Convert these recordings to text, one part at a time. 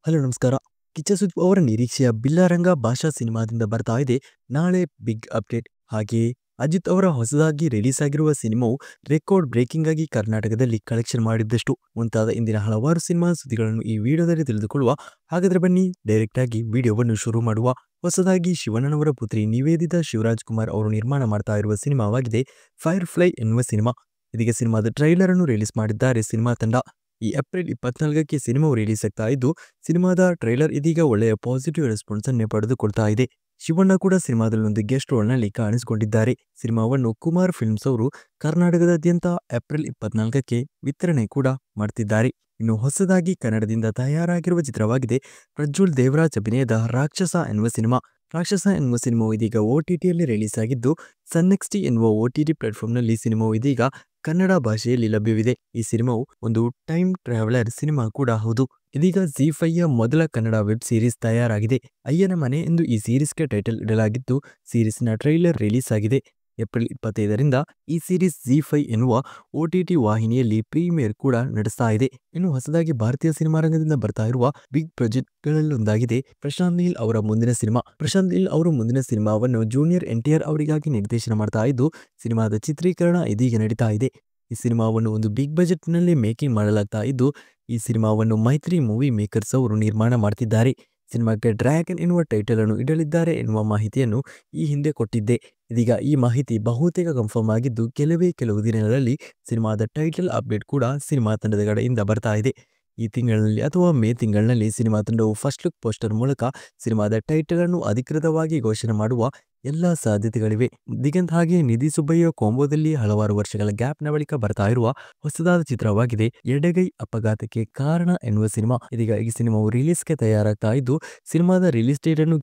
Hello ನಮಸ್ಕಾರ. ಕಿಚ್ಚ ಸುದೀಪ್ ಅವರ ನಿರೀಕ್ಷೆಯ ಬಿಲ್ಲಾರಂಗ ಭಾಷಾ ಸಿನಿಮಾದಿಂದ ಬರ್ತಾ ಇದೆ ನಾಳೆ ಬಿಗ್ ಅಪ್ಡೇಟ್. ಹಾಗೆಯೇ ಅಜಿತ್ ಅವರ ಹೊಸದಾಗಿ ರಿಲೀಸ್ ಆಗಿರುವ ಸಿನಿಮಾವು ರೆಕಾರ್ಡ್ ಬ್ರೇಕಿಂಗ್ ಆಗಿ ಕರ್ನಾಟಕದಲ್ಲಿ ಕಲೆಕ್ಷನ್ ಮಾಡಿದ್ದಷ್ಟು ಮುಂತಾದ ಇಂದಿನ ಹಲವಾರು ಸಿನಿಮಾ ಸುದ್ದಿಗಳನ್ನು ಈ ವಿಡಿಯೋದಲ್ಲಿ ತಿಳಿದುಕೊಳ್ಳುವ. ಹಾಗಾದ್ರೆ ಬನ್ನಿ ಡೈರೆಕ್ಟ್ ಆಗಿ ವಿಡಿಯೋವನ್ನು ಶುರು ಮಾಡುವ. ಹೊಸದಾಗಿ ಶಿವಣ್ಣನವರ ಪುತ್ರಿ ನಿವೇದಿತಾ ಶಿವರಾಜ್ ಕುಮಾರ್ ಅವರು ನಿರ್ಮಾಣ ಮಾಡ್ತಾ ಇರುವ ಸಿನಿಮಾವಾಗಿದೆ ಫೈರ್ ಫ್ಲೈ ಎನ್ನುವ ಸಿನಿಮಾ. ಇದೀಗ ಸಿನಿಮಾದ ಟ್ರೈಲರ್ ಅನ್ನು ರಿಲೀಸ್ ಮಾಡಿದ್ದಾರೆ ಸಿನಿಮಾ ತಂಡ. ಈ ಏಪ್ರಿಲ್ 24ಕ್ಕೆ ಸಿನಿಮಾವು ರಿಲೀಸ್ ಆಗ್ತಾ ಇದ್ದು, ಸಿನಿಮಾದ ಟ್ರೈಲರ್ ಇದೀಗ ಒಳ್ಳೆಯ ಪಾಸಿಟಿವ್ ರೆಸ್ಪಾನ್ಸ್ ಅನ್ನೇ ಪಡೆದುಕೊಳ್ತಾ ಇದೆ. ಶಿವಣ್ಣ ಕೂಡ ಸಿನಿಮಾದಲ್ಲಿ ಒಂದು ಗೆಸ್ಟ್ ರೋಲ್ ನಲ್ಲಿ ಕಾಣಿಸಿಕೊಂಡಿದ್ದಾರೆ. ಸಿನಿಮಾವನ್ನು ಕುಮಾರ್ ಫಿಲ್ಮ್ಸ್ ಅವರು ಕರ್ನಾಟಕದಾದ್ಯಂತ ಏಪ್ರಿಲ್ 24ಕ್ಕೆ ವಿತರಣೆ ಕೂಡ ಮಾಡ್ತಿದ್ದಾರೆ. ಇನ್ನು ಹೊಸದಾಗಿ ಕನ್ನಡದಿಂದ ತಯಾರಾಗಿರುವ ಚಿತ್ರವಾಗಿದೆ ಪ್ರಜ್ವಲ್ ದೇವರಾಜ್ ಅಭಿನಯದ ರಾಕ್ಷಸ ಎನ್ನುವ ಸಿನಿಮಾ. ರಾಕ್ಷಸ ಎನ್ನುವ ಸಿನಿಮಾವು ಇದೀಗ OTTಯಲ್ಲಿ ರಿಲೀಸ್ ಆಗಿದ್ದು, ಸನ್ನೆಕ್ಸ್ಟಿ ಎನ್ನುವ OTT ಪ್ಲಾಟ್ಫಾರ್ಮ್ನಲ್ಲಿ ಸಿನಿಮಾವು ಇದೀಗ ಕನ್ನಡ ಭಾಷೆಯಲ್ಲಿ ಲಭ್ಯವಿದೆ. ಈ ಸಿನಿಮಾವು ಒಂದು ಟೈಮ್ ಟ್ರಾವೆಲರ್ ಸಿನಿಮಾ ಕೂಡ ಹೌದು. ಇದೀಗ ZEE5ಯ ಮೊದಲ ಕನ್ನಡ ವೆಬ್ ಸೀರೀಸ್ ತಯಾರಾಗಿದೆ. ಅಯ್ಯನ ಮನೆ ಎಂದು ಈ ಸೀರೀಸ್ಗೆ ಟೈಟಲ್ ಇಡಲಾಗಿದ್ದು, ಸೀರೀಸ್ನ ಟ್ರೈಲರ್ ರಿಲೀಸ್ ಆಗಿದೆ. ಏಪ್ರಿಲ್ 25ರಿಂದ ಈ ಸೀರೀಸ್ ZEE5 ಎನ್ನುವ OTT ವಾಹಿನಿಯಲ್ಲಿ ಪ್ರೀಮಿಯರ್ ಕೂಡ ನಡೆಸ್ತಾ ಇದೆ. ಇನ್ನು ಹೊಸದಾಗಿ ಭಾರತೀಯ ಸಿನಿಮಾ ರಂಗದಿಂದ ಬರ್ತಾ ಇರುವ ಬಿಗ್ ಪ್ರಾಜೆಕ್ಟ್ಗಳಲ್ಲೊಂದಾಗಿದೆ ಪ್ರಶಾಂತ್ ನೀಲ್ ಅವರ ಮುಂದಿನ ಸಿನಿಮಾ. ಪ್ರಶಾಂತ್ ನೀಲ್ ಅವರು ಮುಂದಿನ ಸಿನಿಮಾವನ್ನು ಜೂನಿಯರ್ NTR ಅವರಿಗಾಗಿ ನಿರ್ದೇಶನ ಮಾಡ್ತಾ ಇದ್ದು, ಸಿನಿಮಾದ ಚಿತ್ರೀಕರಣ ಇದೀಗ ನಡೀತಾ ಇದೆ. ಈ ಸಿನಿಮಾವನ್ನು ಒಂದು ಬಿಗ್ ಬಜೆಟ್ ನಲ್ಲಿ ಮೇಕಿಂಗ್ ಮಾಡಲಾಗ್ತಾ ಇದ್ದು, ಈ ಸಿನಿಮಾವನ್ನು ಮೈತ್ರಿ ಮೂವಿ ಮೇಕರ್ಸ್ ಅವರು ನಿರ್ಮಾಣ ಮಾಡ್ತಿದ್ದಾರೆ. ಸಿನಿಮಾಕ್ಕೆ ಡ್ರ್ಯಾಗನ್ ಎನ್ನುವ ಟೈಟಲ್ ಅನ್ನು ಇಡಲಿದ್ದಾರೆ ಎನ್ನುವ ಮಾಹಿತಿಯನ್ನು ಈ ಹಿಂದೆ ಕೊಟ್ಟಿದ್ದೆ. ಇದೀಗ ಈ ಮಾಹಿತಿ ಬಹುತೇಕ ಕನ್ಫರ್ಮ್ ಆಗಿದ್ದು, ಕೆಲವು ದಿನಗಳಲ್ಲಿ ಸಿನಿಮಾದ ಟೈಟಲ್ ಅಪ್ಡೇಟ್ ಕೂಡ ಸಿನಿಮಾ ತಂಡದ ಕಡೆಯಿಂದ ಬರ್ತಾ ಇದೆ. ಈ ತಿಂಗಳಿನಲ್ಲಿ ಅಥವಾ ಮೇ ತಿಂಗಳಿನಲ್ಲಿ ಸಿನಿಮಾ ತಂಡವು ಫಸ್ಟ್ ಲುಕ್ ಪೋಸ್ಟರ್ ಮೂಲಕ ಸಿನಿಮಾದ ಟೈಟಲ್ ಅನ್ನು ಅಧಿಕೃತವಾಗಿ ಘೋಷಣೆ ಮಾಡುವ ಎಲ್ಲ ಸಾಧ್ಯತೆಗಳಿವೆ. ದಿಗಂತ್ ಹಾಗೆ ನಿಧಿ ಸುಬ್ಬಯ್ಯ ಕಾಂಬೋದಲ್ಲಿ ಹಲವಾರು ವರ್ಷಗಳ ಗ್ಯಾಪ್ನ ಬಳಿಕ ಬರ್ತಾ ಇರುವ ಹೊಸದಾದ ಚಿತ್ರವಾಗಿದೆ ಎಡಗೈ ಅಪಘಾತಕ್ಕೆ ಕಾರಣ ಎನ್ನುವ ಸಿನಿಮಾ. ಇದೀಗ ಈ ಸಿನಿಮಾವು ರಿಲೀಸ್ಗೆ ತಯಾರಾಗ್ತಾ ಇದ್ದು, ಸಿನಿಮಾದ ರಿಲೀಸ್ ಡೇಟ್ ಅನ್ನು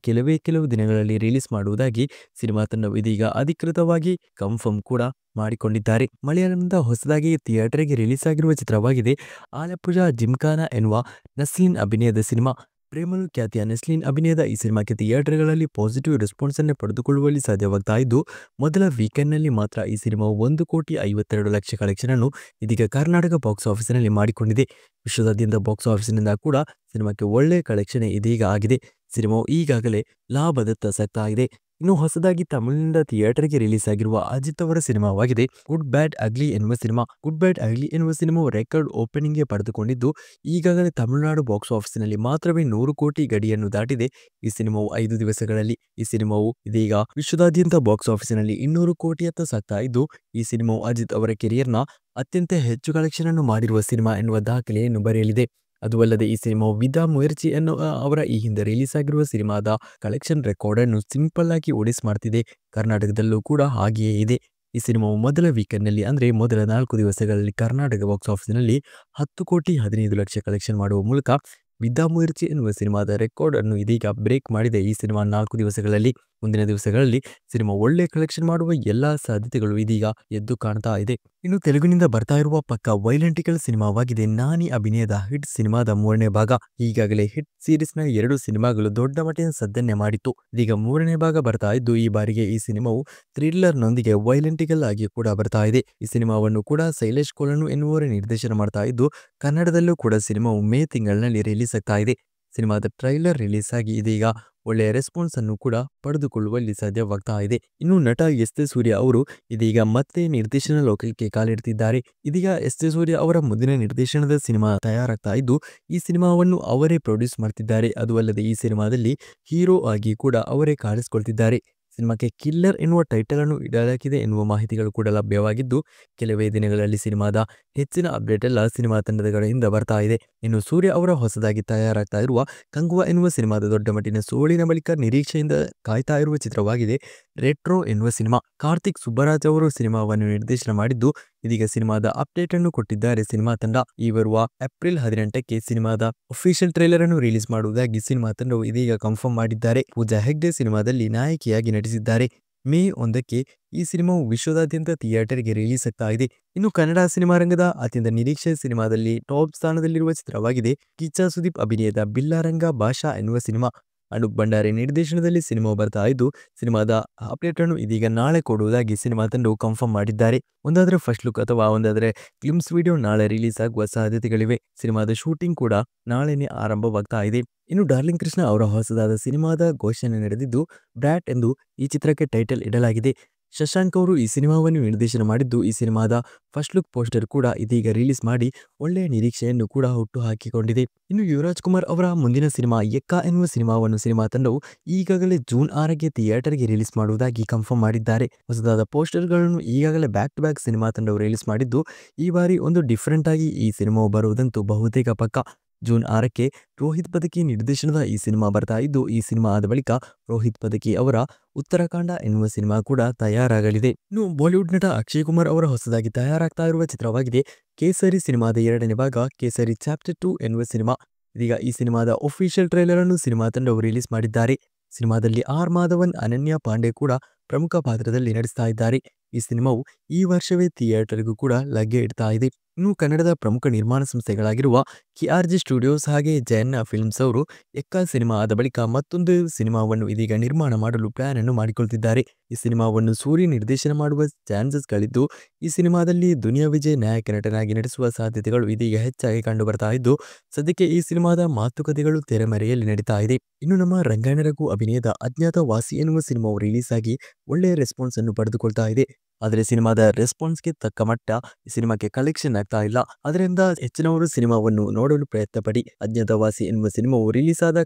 ಕೆಲವು ದಿನಗಳಲ್ಲಿ ರಿಲೀಸ್ ಮಾಡುವುದಾಗಿ ಸಿನಿಮಾ ತಂಡವು ಇದೀಗ ಅಧಿಕೃತವಾಗಿ ಕನ್ಫರ್ಮ್ ಕೂಡ ಮಾಡಿಕೊಂಡಿದ್ದಾರೆ. ಮಲಯಾಳಂನಿಂದ ಹೊಸದಾಗಿ ಥಿಯೇಟರ್ಗೆ ರಿಲೀಸ್ ಆಗಿರುವ ಚಿತ್ರವಾಗಿದೆ ಆಲಪ್ಪುಜಾ ಜಿಮ್ಖಾನಾ ಎನ್ನುವ ನಸ್ಲಿನ್ ಅಭಿನಯದ ಸಿನಿಮಾ. ಪ್ರೇಮಲು ಖ್ಯಾತಿಯ ನಸ್ಲಿನ್ ಅಭಿನಯದ ಈ ಸಿನಿಮಾಕ್ಕೆ ಥಿಯೇಟರ್ಗಳಲ್ಲಿ ಪಾಸಿಟಿವ್ ರೆಸ್ಪಾನ್ಸ್ ಅನ್ನು ಪಡೆದುಕೊಳ್ಳುವಲ್ಲಿ ಸಾಧ್ಯವಾಗ್ತಾ ಇದ್ದು, ಮೊದಲ ವೀಕೆಂಡ್ನಲ್ಲಿ ಮಾತ್ರ ಈ ಸಿನಿಮಾವು 1,52,00,000 ಕಲೆಕ್ಷನ್ ಅನ್ನು ಇದೀಗ ಕರ್ನಾಟಕ ಬಾಕ್ಸ್ ಆಫೀಸಿನಲ್ಲಿ ಮಾಡಿಕೊಂಡಿದೆ. ವಿಶ್ವದಾದ್ಯಂತ ಬಾಕ್ಸ್ ಆಫೀಸಿನಿಂದ ಕೂಡ ಸಿನಿಮಾಕ್ಕೆ ಒಳ್ಳೆಯ ಕಲೆಕ್ಷನ್ ಇದೀಗ ಆಗಿದೆ. ಸಿನಿಮಾವು ಈಗಾಗಲೇ ಲಾಭದತ್ತ ಸಾಗ್ತಾ ಇದೆ. ಇನ್ನು ಹೊಸದಾಗಿ ತಮಿಳಿನಿಂದ ಥಿಯೇಟರ್ಗೆ ರಿಲೀಸ್ ಆಗಿರುವ ಅಜಿತ್ ಅವರ ಸಿನಿಮಾವಾಗಿದೆ ಗುಡ್ ಬ್ಯಾಡ್ ಅಗ್ಲಿ ಎನ್ನುವ ಸಿನಿಮಾ. ಗುಡ್ ಬ್ಯಾಡ್ ಅಗ್ಲಿ ಎನ್ನುವ ಸಿನಿಮಾವು ರೆಕಾರ್ಡ್ ಓಪನಿಂಗ್ಗೆ ಪಡೆದುಕೊಂಡಿದ್ದು, ಈಗಾಗಲೇ ತಮಿಳುನಾಡು ಬಾಕ್ಸ್ ಆಫೀಸಿನಲ್ಲಿ ಮಾತ್ರವೇ 100 ಕೋಟಿ ಗಡಿಯನ್ನು ದಾಟಿದೆ. ಈ ಸಿನಿಮಾವು 5 ದಿವಸಗಳಲ್ಲಿ ಈ ಸಿನಿಮಾವು ಇದೀಗ ವಿಶ್ವದಾದ್ಯಂತ ಬಾಕ್ಸ್ ಆಫೀಸಿನಲ್ಲಿ 200 ಕೋಟಿಯತ್ತ ಸಾಗ್ತಾ ಇದ್ದು, ಈ ಸಿನಿಮಾವು ಅಜಿತ್ ಅವರ ಕೆರಿಯರ್ನ ಅತ್ಯಂತ ಹೆಚ್ಚು ಕಲೆಕ್ಷನ್ ಅನ್ನು ಮಾಡಿರುವ ಸಿನಿಮಾ ಎನ್ನುವ ದಾಖಲೆಯನ್ನು ಬರೆಯಲಿದೆ. ಅದು ಅಲ್ಲದೆ ಈ ಸಿನಿಮಾವು ವಿದಾ ಮುಯರ್ಚಿ ಎನ್ನುವ ಅವರ ಈ ಹಿಂದೆ ರಿಲೀಸ್ ಆಗಿರುವ ಸಿನಿಮಾದ ಕಲೆಕ್ಷನ್ ರೆಕಾರ್ಡ್ ಅನ್ನು ಸಿಂಪಲ್ ಆಗಿ ಓಡಿಸ್ ಮಾಡ್ತಿದೆ. ಕರ್ನಾಟಕದಲ್ಲೂ ಕೂಡ ಹಾಗೆಯೇ ಇದೆ. ಈ ಸಿನಿಮಾವು ಮೊದಲ ವೀಕೆಂಡ್ನಲ್ಲಿ ಅಂದರೆ ಮೊದಲ 4 ದಿವಸಗಳಲ್ಲಿ ಕರ್ನಾಟಕ ಬಾಕ್ಸ್ ಆಫೀಸಿನಲ್ಲಿ 10,15,00,000 ಕಲೆಕ್ಷನ್ ಮಾಡುವ ಮೂಲಕ ವಿದಾ ಮುಯರ್ಚಿ ಎನ್ನುವ ಸಿನಿಮಾದ ರೆಕಾರ್ಡ್ ಅನ್ನು ಇದೀಗ ಬ್ರೇಕ್ ಮಾಡಿದೆ. ಈ ಸಿನಿಮಾ 4 ದಿವಸಗಳಲ್ಲಿ ಮುಂದಿನ ದಿವಸಗಳಲ್ಲಿ ಸಿನಿಮಾ ಒಳ್ಳೆ ಕಲೆಕ್ಷನ್ ಮಾಡುವ ಎಲ್ಲಾ ಸಾಧ್ಯತೆಗಳು ಇದೀಗ ಎದ್ದು ಕಾಣ್ತಾ ಇದೆ. ಇನ್ನು ತೆಲುಗಿನಿಂದ ಬರ್ತಾ ಇರುವ ಪಕ್ಕ ವೈಲೆಂಟಿಕಲ್ ಸಿನಿಮಾವಾಗಿದೆ ನಾನಿ ಅಭಿನಯದ ಹಿಟ್ ಸಿನಿಮಾದ 3ನೇ ಭಾಗ. ಈಗಾಗಲೇ ಹಿಟ್ ಸೀರೀಸ್ನ 2 ಸಿನಿಮಾಗಳು ದೊಡ್ಡ ಮಟ್ಟಿನ ಸದ್ದನ್ನೇ ಮಾಡಿತ್ತು. ಇದೀಗ 3ನೇ ಭಾಗ ಬರ್ತಾ ಇದ್ದು, ಈ ಬಾರಿಗೆ ಈ ಸಿನಿಮಾವು ಥ್ರಿಲ್ಲರ್ ನೊಂದಿಗೆ ವೈಲೆಂಟಿಕಲ್ ಆಗಿ ಕೂಡ ಬರ್ತಾ ಇದೆ. ಈ ಸಿನಿಮಾವನ್ನು ಕೂಡ ಶೈಲೇಶ್ ಕೋಲನು ಎನ್ನುವವರು ನಿರ್ದೇಶನ ಮಾಡ್ತಾ ಇದ್ದು, ಕನ್ನಡದಲ್ಲೂ ಕೂಡ ಸಿನಿಮಾವು ಮೇ ತಿಂಗಳಿನಲ್ಲಿ ರಿಲೀಸ್ ಆಗ್ತಾ ಇದೆ. ಸಿನಿಮಾದ ಟ್ರೈಲರ್ ರಿಲೀಸ್ ಆಗಿ ಇದೀಗ ಒಳ್ಳೆಯ ರೆಸ್ಪಾನ್ಸ್ ಅನ್ನು ಕೂಡ ಪಡೆದುಕೊಳ್ಳುವಲ್ಲಿ ಸಾಧ್ಯವಾಗ್ತಾ ಇದೆ. ಇನ್ನು ನಟ ಎಸ್.ಜೆ. ಸೂರ್ಯ ಅವರು ಇದೀಗ ಮತ್ತೆ ನಿರ್ದೇಶನ ಲೋಕಕ್ಕೆ ಕಾಲಿಡ್ತಿದ್ದಾರೆ. ಇದೀಗ ಎಸ್.ಜೆ. ಸೂರ್ಯ ಅವರ ಮುಂದಿನ ನಿರ್ದೇಶನದ ಸಿನಿಮಾ ತಯಾರಾಗ್ತಾ ಇದ್ದು, ಈ ಸಿನಿಮಾವನ್ನು ಅವರೇ ಪ್ರೊಡ್ಯೂಸ್ ಮಾಡ್ತಿದ್ದಾರೆ. ಅದು ಅಲ್ಲದೆ ಈ ಸಿನಿಮಾದಲ್ಲಿ ಹೀರೋ ಆಗಿ ಕೂಡ ಅವರೇ ಕಾಣಿಸಿಕೊಳ್ತಿದ್ದಾರೆ. ಸಿನಿಮಾಕ್ಕೆ ಕಿಲ್ಲರ್ ಎನ್ನುವ ಟೈಟಲ್ ಅನ್ನು ಇಡಲಾಗಿದೆ ಎನ್ನುವ ಮಾಹಿತಿಗಳು ಕೂಡ ಲಭ್ಯವಾಗಿದ್ದು, ಕೆಲವೇ ದಿನಗಳಲ್ಲಿ ಸಿನಿಮಾದ ಹೆಚ್ಚಿನ ಅಪ್ಡೇಟ್ ಎಲ್ಲ ಸಿನಿಮಾ ತಂಡದ ಕಡೆಯಿಂದ ಬರ್ತಾ ಇದೆ. ಇನ್ನು ಸೂರ್ಯ ಅವರ ಹೊಸದಾಗಿ ತಯಾರಾಗ್ತಾ ಇರುವ ಕಂಗುವಾ ಎನ್ನುವ ಸಿನಿಮಾದ ದೊಡ್ಡ ಮಟ್ಟಿನ ಸೋಲಿನ ಬಳಿಕ ನಿರೀಕ್ಷೆಯಿಂದ ಕಾಯ್ತಾ ಇರುವ ಚಿತ್ರವಾಗಿದೆ ರೆಟ್ರೋ ಎನ್ನುವ ಸಿನಿಮಾ. ಕಾರ್ತಿಕ್ ಸುಬ್ಬರಾಜ್ ಅವರು ಸಿನಿಮಾವನ್ನು ನಿರ್ದೇಶನ ಮಾಡಿದ್ದು, ಇದೀಗ ಸಿನಿಮಾದ ಅಪ್ಡೇಟ್ ಅನ್ನು ಕೊಟ್ಟಿದ್ದಾರೆ ಸಿನಿಮಾ ತಂಡ. ಈ ಬರುವ ಏಪ್ರಿಲ್ 18ಕ್ಕೆ ಸಿನಿಮಾದ ಅಫಿಷಿಯಲ್ ಟ್ರೈಲರ್ ಅನ್ನು ರಿಲೀಸ್ ಮಾಡುವುದಾಗಿ ಸಿನಿಮಾ ತಂಡವು ಇದೀಗ ಕನ್ಫರ್ಮ್ ಮಾಡಿದ್ದಾರೆ. ಪೂಜಾ ಹೆಗ್ಡೆ ಸಿನಿಮಾದಲ್ಲಿ ನಾಯಕಿಯಾಗಿ ನಟಿಸಿದ್ದಾರೆ. ಮೇ 1ಕ್ಕೆ ಈ ಸಿನಿಮಾವು ವಿಶ್ವದಾದ್ಯಂತ ಥಿಯೇಟರ್ಗೆ ರಿಲೀಸ್ ಆಗ್ತಾ ಇದೆ. ಇನ್ನು ಕನ್ನಡ ಸಿನಿಮಾ ರಂಗದ ಅತ್ಯಂತ ನಿರೀಕ್ಷೆಯ ಸಿನಿಮಾದಲ್ಲಿ ಟಾಪ್ ಸ್ಥಾನದಲ್ಲಿರುವ ಚಿತ್ರವಾಗಿದೆ ಕಿಚ್ಚ ಸುದೀಪ್ ಅಭಿನಯದ ಬಿಲ್ಲಾರಂಗ ಭಾಷಾ ಎನ್ನುವ ಸಿನಿಮಾ. ಅನೂಪ್ ಭಂಡಾರಿ ನಿರ್ದೇಶನದಲ್ಲಿ ಸಿನಿಮಾ ಬರ್ತಾ ಇದ್ದು ಸಿನಿಮಾದ ಅಪ್ಡೇಟ್ ಅನ್ನು ಇದೀಗ ನಾಳೆ ಕೊಡುವುದಾಗಿ ಸಿನಿಮಾ ತಂಡವು ಕನ್ಫರ್ಮ್ ಮಾಡಿದ್ದಾರೆ. ಒಂದಾದ್ರೆ ಫಸ್ಟ್ ಲುಕ್ ಅಥವಾ ಒಂದಾದ್ರೆ ಗ್ಲಿಮ್ಸ್ ವಿಡಿಯೋ ನಾಳೆ ರಿಲೀಸ್ ಆಗುವ ಸಾಧ್ಯತೆಗಳಿವೆ. ಸಿನಿಮಾದ ಶೂಟಿಂಗ್ ಕೂಡ ನಾಳೆನೇ ಆರಂಭವಾಗ್ತಾ ಇದೆ. ಇನ್ನು ಡಾರ್ಲಿಂಗ್ ಕೃಷ್ಣ ಅವರ ಹೊಸದಾದ ಸಿನಿಮಾದ ಘೋಷಣೆ ನಡೆದಿದ್ದು ಬ್ರ್ಯಾಟ್ ಎಂದು ಈ ಚಿತ್ರಕ್ಕೆ ಟೈಟಲ್ ಇಡಲಾಗಿದೆ. ಶಶಾಂಕ್ ಅವರು ಈ ಸಿನಿಮಾವನ್ನು ನಿರ್ದೇಶನ ಮಾಡಿದ್ದು ಈ ಸಿನಿಮಾದ ಫಸ್ಟ್ ಲುಕ್ ಪೋಸ್ಟರ್ ಕೂಡ ಇದೀಗ ರಿಲೀಸ್ ಮಾಡಿ ಒಳ್ಳೆಯ ನಿರೀಕ್ಷೆಯನ್ನು ಕೂಡ ಹುಟ್ಟು ಹಾಕಿಕೊಂಡಿದೆ. ಇನ್ನು ಯುವರಾಜ್ ಕುಮಾರ್ ಅವರ ಮುಂದಿನ ಸಿನಿಮಾ ಎಕ್ಕ ಎನ್ನುವ ಸಿನಿಮಾವನ್ನು ಸಿನಿಮಾ ತಂಡವು ಈಗಾಗಲೇ ಜೂನ್ 6ಕ್ಕೆ ಥಿಯೇಟರ್ಗೆ ರಿಲೀಸ್ ಮಾಡುವುದಾಗಿ ಕನ್ಫರ್ಮ್ ಮಾಡಿದ್ದಾರೆ. ಹೊಸದಾದ ಪೋಸ್ಟರ್ಗಳನ್ನು ಈಗಾಗಲೇ ಬ್ಯಾಕ್ ಟು ಬ್ಯಾಕ್ ಸಿನಿಮಾ ತಂಡವು ರಿಲೀಸ್ ಮಾಡಿದ್ದು ಈ ಬಾರಿ ಒಂದು ಡಿಫರೆಂಟ್ ಆಗಿ ಈ ಸಿನಿಮಾವು ಬರುವುದಂತೂ ಬಹುತೇಕ ಪಕ್ಕ. ಜೂನ್ 6ಕ್ಕೆ ರೋಹಿತ್ ಪದಕಿ ನಿರ್ದೇಶನದ ಈ ಸಿನಿಮಾ ಬರ್ತಾ ಇದ್ದು ಈ ಸಿನಿಮಾ ಆದ ಬಳಿಕ ರೋಹಿತ್ ಪದಕಿ ಅವರ ಉತ್ತರಾಖಂಡ ಎನ್ನುವ ಸಿನಿಮಾ ಕೂಡ ತಯಾರಾಗಲಿದೆ. ಇನ್ನು ಬಾಲಿವುಡ್ ನಟ ಅಕ್ಷಯ್ ಕುಮಾರ್ ಅವರ ಹೊಸದಾಗಿ ತಯಾರಾಗ್ತಾ ಇರುವ ಚಿತ್ರವಾಗಿದೆ ಕೇಸರಿ ಸಿನಿಮಾದ 2ನೇ ಭಾಗ ಕೇಸರಿ ಚಾಪ್ಟರ್ 2 ಎನ್ನುವ ಸಿನಿಮಾ. ಇದೀಗ ಈ ಸಿನಿಮಾದ ಒಫಿಷಿಯಲ್ ಟ್ರೈಲರ್ ಅನ್ನು ಸಿನಿಮಾ ತಂಡವು ರಿಲೀಸ್ ಮಾಡಿದ್ದಾರೆ. ಸಿನಿಮಾದಲ್ಲಿ ಆರ್ ಮಾಧವನ್, ಅನನ್ಯ ಪಾಂಡೆ ಕೂಡ ಪ್ರಮುಖ ಪಾತ್ರದಲ್ಲಿ ನಟಿಸ್ತಾ ಇದ್ದಾರೆ. ಈ ಸಿನಿಮಾವು ಈ ವರ್ಷವೇ ಥಿಯೇಟರ್ಗೂ ಕೂಡ ಲಗ್ಗೆ ಇಡ್ತಾ ಇದೆ. ಇನ್ನು ಕನ್ನಡದ ಪ್ರಮುಖ ನಿರ್ಮಾಣ ಸಂಸ್ಥೆಗಳಾಗಿರುವ KRG ಸ್ಟುಡಿಯೋಸ್ ಹಾಗೆ ಜಯಣ್ಣ ಫಿಲ್ಮ್ಸ್ ಅವರು ಎಕ್ಕ ಸಿನಿಮಾ ಆದ ಬಳಿಕ ಮತ್ತೊಂದು ಸಿನಿಮಾವನ್ನು ಇದೀಗ ನಿರ್ಮಾಣ ಮಾಡಲು ಪ್ಲಾನ್ ಅನ್ನು ಮಾಡಿಕೊಳ್ತಿದ್ದಾರೆ. ಈ ಸಿನಿಮಾವನ್ನು ಸೂರಿ ನಿರ್ದೇಶನ ಮಾಡುವ ಚಾನ್ಸಸ್ಗಳಿದ್ದು ಈ ಸಿನಿಮಾದಲ್ಲಿ ದುನಿಯಾ ವಿಜಯ್ ನಾಯಕ ನಟನಾಗಿ ನಟಿಸುವ ಸಾಧ್ಯತೆಗಳು ಇದೀಗ ಹೆಚ್ಚಾಗಿ ಕಂಡು ಬರ್ತಾ ಇದ್ದು ಸದ್ಯಕ್ಕೆ ಈ ಸಿನಿಮಾದ ಮಾತುಕತೆಗಳು ತೆರೆಮರೆಯಲ್ಲಿ ನಡೀತಾ ಇದೆ. ಇನ್ನು ನಮ್ಮ ರಂಗಾಯಣ ರಘು ಅಭಿನಯದ ಅಜ್ಞಾತ ವಾಸಿ ಎನ್ನುವ ಸಿನಿಮಾವು ರಿಲೀಸ್ ಆಗಿ ಒಳ್ಳೆಯ ರೆಸ್ಪಾನ್ಸ್ ಅನ್ನು ಪಡೆದುಕೊಳ್ತಾ ಇದೆ. ಆದರೆ ಸಿನಿಮಾದ ರೆಸ್ಪಾನ್ಸ್ಗೆ ತಕ್ಕ ಮಟ್ಟ ಈ ಸಿನಿಮಾಕ್ಕೆ ಕಲೆಕ್ಷನ್ ಆಗ್ತಾ ಇಲ್ಲ. ಅದರಿಂದ ಹೆಚ್ಚಿನವರು ಸಿನಿಮಾವನ್ನು ನೋಡಲು ಪ್ರಯತ್ನ ಪಡಿ. ಅಜ್ಞಾತವಾಸಿ ಎನ್ನುವ ಸಿನಿಮಾವು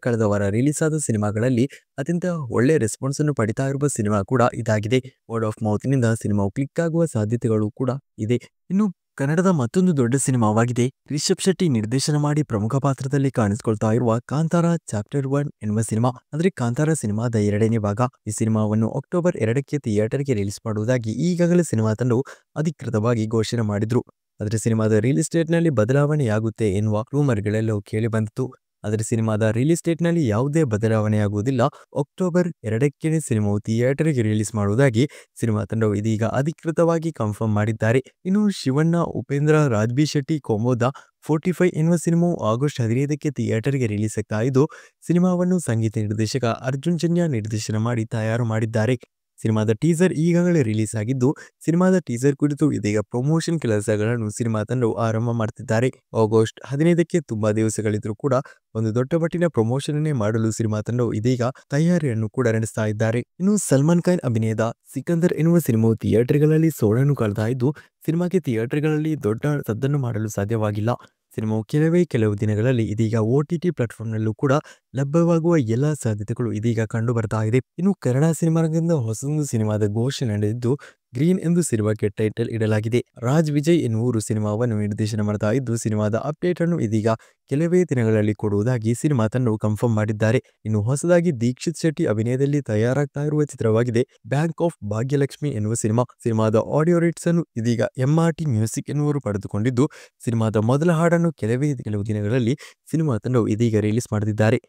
ಕಳೆದ ವಾರ ರಿಲೀಸ್ ಆದ ಸಿನಿಮಾಗಳಲ್ಲಿ ಅತ್ಯಂತ ಒಳ್ಳೆಯ ರೆಸ್ಪಾನ್ಸ್ ಅನ್ನು ಪಡಿತಾ ಇರುವ ಸಿನಿಮಾ ಕೂಡ ಇದಾಗಿದೆ. ವರ್ಡ್ ಆಫ್ ಮೌತ್ ನಿಂದ ಸಿನಿಮಾವು ಕ್ಲಿಕ್ ಆಗುವ ಸಾಧ್ಯತೆಗಳು ಕೂಡ ಇದೆ. ಇನ್ನು ಕನ್ನಡದ ಮತ್ತೊಂದು ದೊಡ್ಡ ಸಿನಿಮಾವಾಗಿದೆ ರಿಷಬ್ ಶೆಟ್ಟಿ ನಿರ್ದೇಶನ ಮಾಡಿ ಪ್ರಮುಖ ಪಾತ್ರದಲ್ಲಿ ಕಾಣಿಸಿಕೊಳ್ತಾ ಇರುವ ಕಾಂತಾರ ಚಾಪ್ಟರ್ 1 ಎನ್ನುವ ಸಿನಿಮಾ. ಅಂದ್ರೆ ಕಾಂತಾರ ಸಿನಿಮಾದ 2ನೇ ಭಾಗ. ಈ ಸಿನಿಮಾವನ್ನು ಅಕ್ಟೋಬರ್ 2ಕ್ಕೆ ಥಿಯೇಟರ್ಗೆ ರಿಲೀಸ್ ಮಾಡುವುದಾಗಿ ಈಗಾಗಲೇ ಸಿನಿಮಾ ತಂಡವು ಅಧಿಕೃತವಾಗಿ ಘೋಷಣೆ ಮಾಡಿದ್ರು. ಆದರೆ ಸಿನಿಮಾದ ರಿಲೀಸ್ ಡೇಟ್ನಲ್ಲಿ ಬದಲಾವಣೆಯಾಗುತ್ತೆ ಎನ್ನುವ ರೂಮರ್ಗಳೆಲ್ಲವೂ ಕೇಳಿ ಬಂದಿತು. ಆದರೆ ಸಿನಿಮಾದ ರಿಲೀಸ್ ಡೇಟ್ನಲ್ಲಿ ಯಾವುದೇ ಬದಲಾವಣೆಯಾಗುವುದಿಲ್ಲ. ಅಕ್ಟೋಬರ್ 2ಕ್ಕೆ ಸಿನಿಮಾವು ಥಿಯೇಟರ್ಗೆ ರಿಲೀಸ್ ಮಾಡುವುದಾಗಿ ಸಿನಿಮಾ ತಂಡವು ಇದೀಗ ಅಧಿಕೃತವಾಗಿ ಕನ್ಫರ್ಮ್ ಮಾಡಿದ್ದಾರೆ. ಇನ್ನು ಶಿವಣ್ಣ, ಉಪೇಂದ್ರ, ರಾಜ್ಬಿ ಶೆಟ್ಟಿ ಕಾಂಬೋದ 45 ಎನ್ನುವ ಸಿನಿಮಾವು ಆಗಸ್ಟ್ 15ಕ್ಕೆ ಥಿಯೇಟರ್ಗೆ ರಿಲೀಸ್ ಆಗ್ತಾ ಇದ್ದು ಸಿನಿಮಾವನ್ನು ಸಂಗೀತ ನಿರ್ದೇಶಕ ಅರ್ಜುನ್ ಜನ್ಯ ನಿರ್ದೇಶನ ಮಾಡಿ ತಯಾರು ಮಾಡಿದ್ದಾರೆ. ಸಿನಿಮಾದ ಟೀಸರ್ ಈಗಾಗಲೇ ರಿಲೀಸ್ ಆಗಿದ್ದು ಸಿನಿಮಾದ ಟೀಸರ್ ಕುರಿತು ಇದೀಗ ಪ್ರಮೋಷನ್ ಕೆಲಸಗಳನ್ನು ಸಿನಿಮಾ ತಂಡವು ಆರಂಭ ಮಾಡ್ತಿದ್ದಾರೆ. ಆಗಸ್ಟ್ 15ಕ್ಕೆ ತುಂಬಾ ದಿವಸಗಳಿದ್ರೂ ಕೂಡ ಒಂದು ದೊಡ್ಡ ಮಟ್ಟಿನ ಪ್ರಮೋಷನ್ ಅನ್ನೇ ಮಾಡಲು ಸಿನಿಮಾ ತಂಡವು ಇದೀಗ ತಯಾರಿಯನ್ನು ಕೂಡ ನಡೆಸ್ತಾ ಇದ್ದಾರೆ. ಇನ್ನು ಸಲ್ಮಾನ್ ಖಾನ್ ಅಭಿನಯದ ಸಿಕಂದರ್ ಎನ್ನುವ ಸಿನಿಮಾವು ಥಿಯೇಟರ್ಗಳಲ್ಲಿ ಸೋಡನ್ನು ಕಳೆದ ಇದ್ದು ಸಿನಿಮಾಗೆ ಥಿಯೇಟರ್ಗಳಲ್ಲಿ ದೊಡ್ಡ ಸದ್ದನ್ನು ಮಾಡಲು ಸಾಧ್ಯವಾಗಿಲ್ಲ. ಸಿನಿಮಾವು ಕೆಲವು ದಿನಗಳಲ್ಲಿ ಇದೀಗ OTT ಪ್ಲಾಟ್ಫಾರ್ಮ್ನಲ್ಲೂ ಕೂಡ ಲಭ್ಯವಾಗುವ ಎಲ್ಲ ಸಾಧ್ಯತೆಗಳು ಇದೀಗ ಕಂಡು ಬರ್ತಾ ಇದೆ. ಇನ್ನು ಕನ್ನಡ ಸಿನಿಮಾದಿಂದ ಹೊಸದೊಂದು ಸಿನಿಮಾದ ಘೋಷಣೆ ನಡೆದಿದ್ದು ಗ್ರೀನ್ ಎಂದು ಸಿನಿಮಾಕ್ಕೆ ಟೈಟಲ್ ಇಡಲಾಗಿದೆ. ರಾಜ್ ವಿಜಯ್ ಎನ್ನುವರು ಸಿನಿಮಾವನ್ನು ನಿರ್ದೇಶನ ಮಾಡ್ತಾ ಇದ್ದು ಸಿನಿಮಾದ ಅಪ್ಡೇಟ್ ಅನ್ನು ಇದೀಗ ಕೆಲವೇ ದಿನಗಳಲ್ಲಿ ಕೊಡುವುದಾಗಿ ಸಿನಿಮಾ ತಂಡವು ಕನ್ಫರ್ಮ್ ಮಾಡಿದ್ದಾರೆ. ಇನ್ನು ಹೊಸದಾಗಿ ದೀಕ್ಷಿತ್ ಶೆಟ್ಟಿ ಅಭಿನಯದಲ್ಲಿ ತಯಾರಾಗ್ತಾ ಇರುವ ಚಿತ್ರವಾಗಿದೆ ಬ್ಯಾಂಕ್ ಆಫ್ ಭಾಗ್ಯಲಕ್ಷ್ಮಿ ಎನ್ನುವ ಸಿನಿಮಾ. ಸಿನಿಮಾದ ಆಡಿಯೋ ರೈಟ್ಸ್ ಅನ್ನು ಇದೀಗ MRT ಮ್ಯೂಸಿಕ್ ಎನ್ನುವರು ಪಡೆದುಕೊಂಡಿದ್ದು ಸಿನಿಮಾದ ಮೊದಲ ಹಾಡನ್ನು ಕೆಲವು ದಿನಗಳಲ್ಲಿ ಸಿನಿಮಾ ತಂಡವು ಇದೀಗ ರಿಲೀಸ್ ಮಾಡಲಿದ್ದಾರೆ.